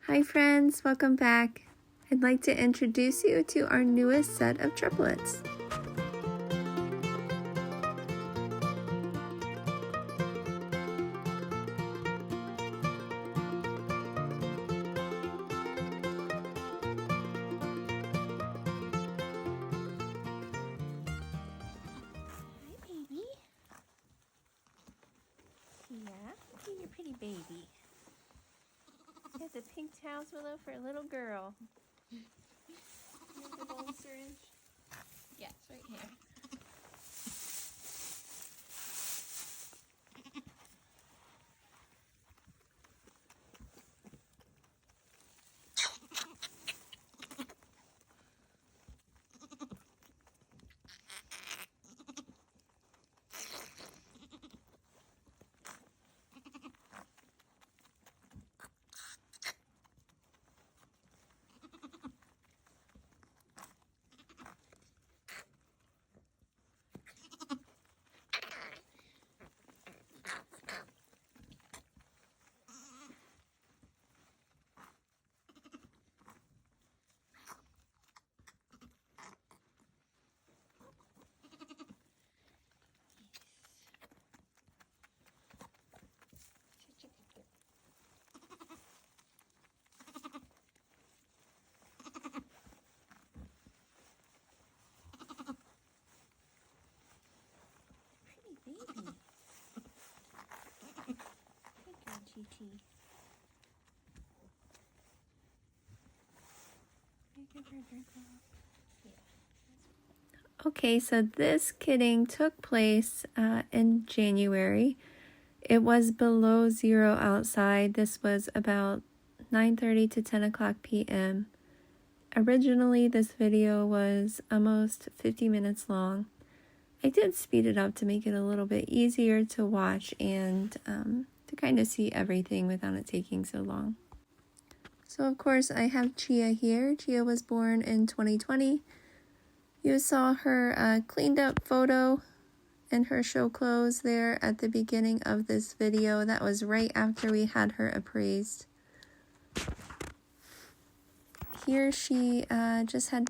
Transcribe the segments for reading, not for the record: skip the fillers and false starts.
Hi friends, welcome back. I'd like to introduce you to our newest set of triplets. Hi, baby. Chia, see your pretty baby. She has a pink towel willow for a little girl. Here's the gold syringe. Yes, right here. Pretty baby. Good girl, Chi-Chi. Give her a drink. Yeah. Okay, so this kidding took place in January. It was below zero outside. This was about 9:30 to 10 o'clock p.m. Originally, this video was almost 50 minutes long. I did speed it up to make it a little bit easier to watch and to kind of see everything without it taking so long. So of course I have Chia here. Chia was born in 2020. You saw her cleaned up photo in her show clothes there at the beginning of this video. That was right after we had her appraised. Here she just had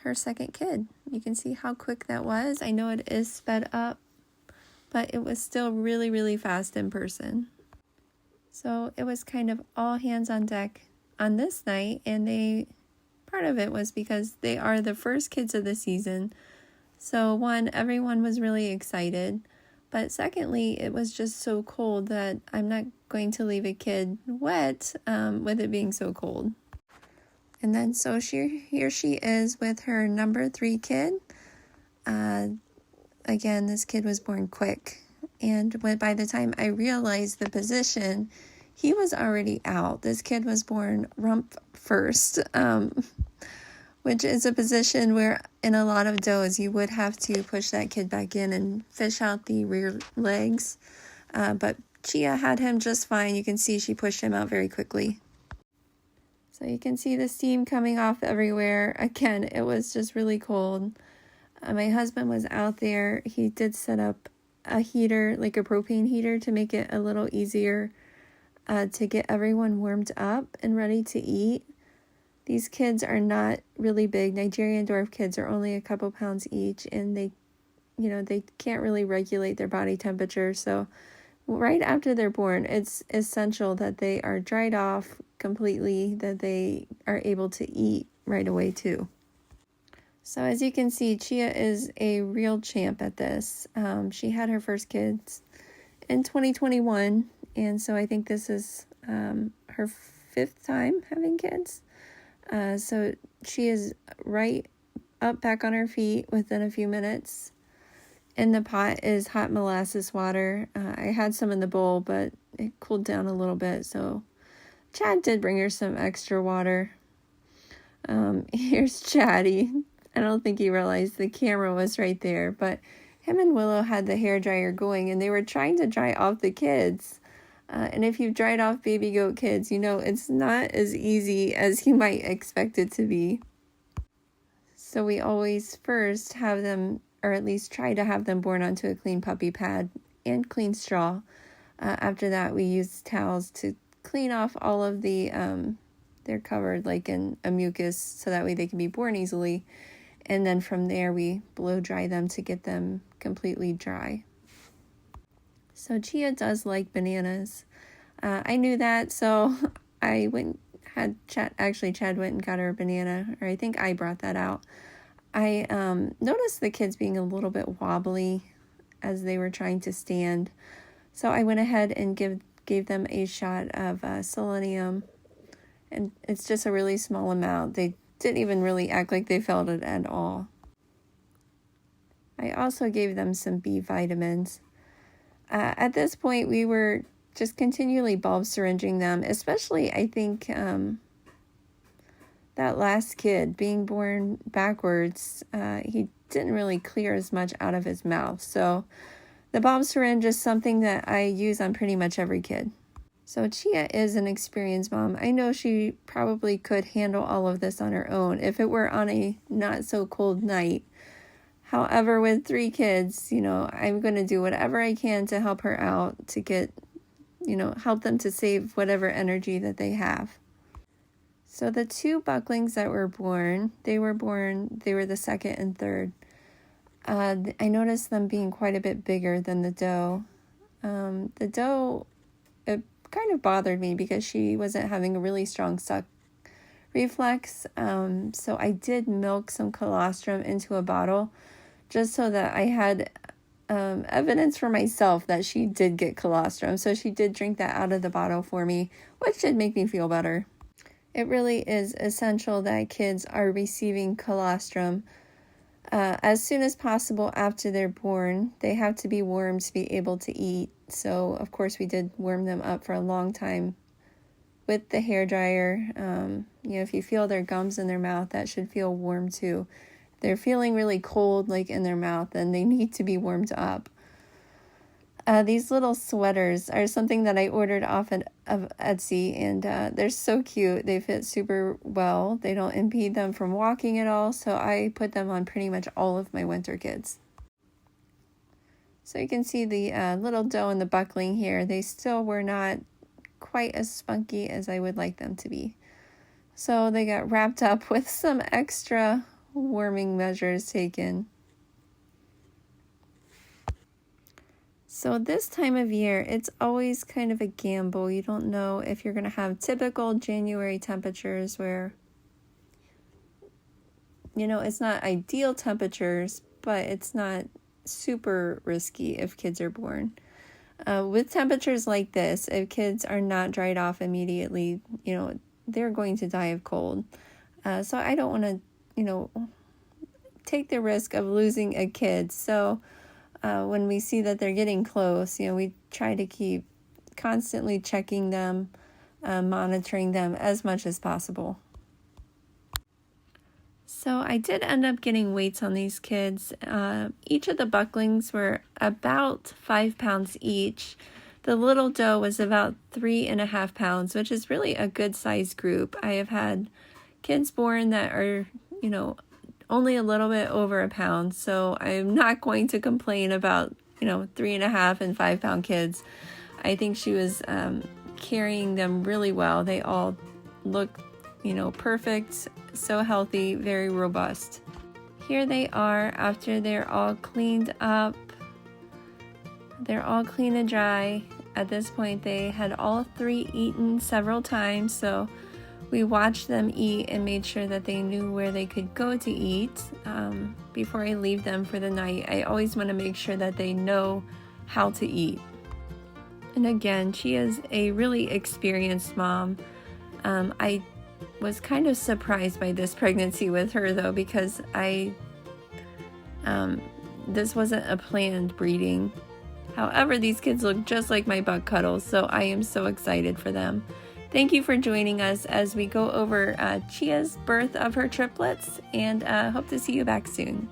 her second kid. You can see how quick that was. I know it is sped up, but it was still really, really fast in person. So it was kind of all hands on deck on this night, and part of it was because they are the first kids of the season. So one, everyone was really excited, but secondly, it was just so cold that I'm not going to leave a kid wet with it being so cold. And then so here she is with her number 3 kid. Again, this kid was born quick. And by the time I realized the position, he was already out. This kid was born rump first, which is a position where in a lot of does you would have to push that kid back in and fish out the rear legs. But Chia had him just fine. You can see she pushed him out very quickly. So you can see the steam coming off everywhere. Again, it was just really cold. My husband was out there. He did set up a heater, like a propane heater, to make it a little easier to get everyone warmed up and ready to eat. These kids are not really big. Nigerian dwarf kids are only a couple pounds each, and they can't really regulate their body temperature. So right after they're born, it's essential that they are dried off completely, that they are able to eat right away too. So as you can see, Chia is a real champ at this. She had her first kids in 2021, and so I think this is her 5th time having kids. So she is right up back on her feet within a few minutes. In the pot is hot molasses water. I had some in the bowl, but it cooled down a little bit, so Chad did bring her some extra water. Here's Chatty. I don't think he realized the camera was right there, but him and Willow had the hairdryer going, and they were trying to dry off the kids. And if you've dried off baby goat kids, you know it's not as easy as you might expect it to be. So we always first have them, or at least try to have them born onto a clean puppy pad and clean straw. After that, we use towels to clean off all of the they're covered like in a mucus so that way they can be born easily. And then from there we blow dry them to get them completely dry. So Chia does like bananas. I knew that, so I Chad went and got her a banana, or I think I brought that out. I noticed the kids being a little bit wobbly as they were trying to stand. So I went ahead and gave them a shot of selenium. And it's just a really small amount. They didn't even really act like they felt it at all. I also gave them some B vitamins. At this point, we were just continually bulb syringing them, especially, I think, that last kid being born backwards, he didn't really clear as much out of his mouth. So the bulb syringe is something that I use on pretty much every kid. So Chia is an experienced mom. I know she probably could handle all of this on her own if it were on a not so cold night. However, with 3 kids, I'm going to do whatever I can to help her out, to get, help them to save whatever energy that they have. So the 2 bucklings that were born, they were the second and third. I noticed them being quite a bit bigger than the doe. The doe, it kind of bothered me because she wasn't having a really strong suck reflex. So I did milk some colostrum into a bottle just so that I had evidence for myself that she did get colostrum. So she did drink that out of the bottle for me, which did make me feel better. It really is essential that kids are receiving colostrum as soon as possible after they're born. They have to be warmed to be able to eat. So, of course, we did warm them up for a long time with the hairdryer. If you feel their gums in their mouth, that should feel warm too. If they're feeling really cold, like in their mouth, then they need to be warmed up. These little sweaters are something that I ordered off of Etsy, and they're so cute. They fit super well. They don't impede them from walking at all, so I put them on pretty much all of my winter kids. So you can see the little doe and the buckling here. They still were not quite as spunky as I would like them to be. So they got wrapped up with some extra warming measures taken. So this time of year, it's always kind of a gamble. You don't know if you're going to have typical January temperatures where, it's not ideal temperatures, but it's not super risky if kids are born. With temperatures like this, if kids are not dried off immediately, they're going to die of cold. So I don't want to, take the risk of losing a kid. So when we see that they're getting close, we try to keep constantly checking them, monitoring them as much as possible. So I did end up getting weights on these kids. Each of the bucklings were about 5 pounds each. The little doe was about 3.5 pounds, which is really a good size group. I have had kids born that are, only a little bit over 1 pound. So I'm not going to complain about, 3.5 and 5 pound kids. I think she was carrying them really well. They all look, perfect, so healthy, very robust. Here they are after they're all cleaned up. They're all clean and dry. At this point, they had all 3 eaten several times. So we watched them eat and made sure that they knew where they could go to eat before I leave them for the night. I always want to make sure that they know how to eat. And again, she is a really experienced mom. I was kind of surprised by this pregnancy with her though, because this wasn't a planned breeding. However, these kids look just like my buck cuddles, so I am so excited for them. Thank you for joining us as we go over Chia's birth of her triplets, and hope to see you back soon.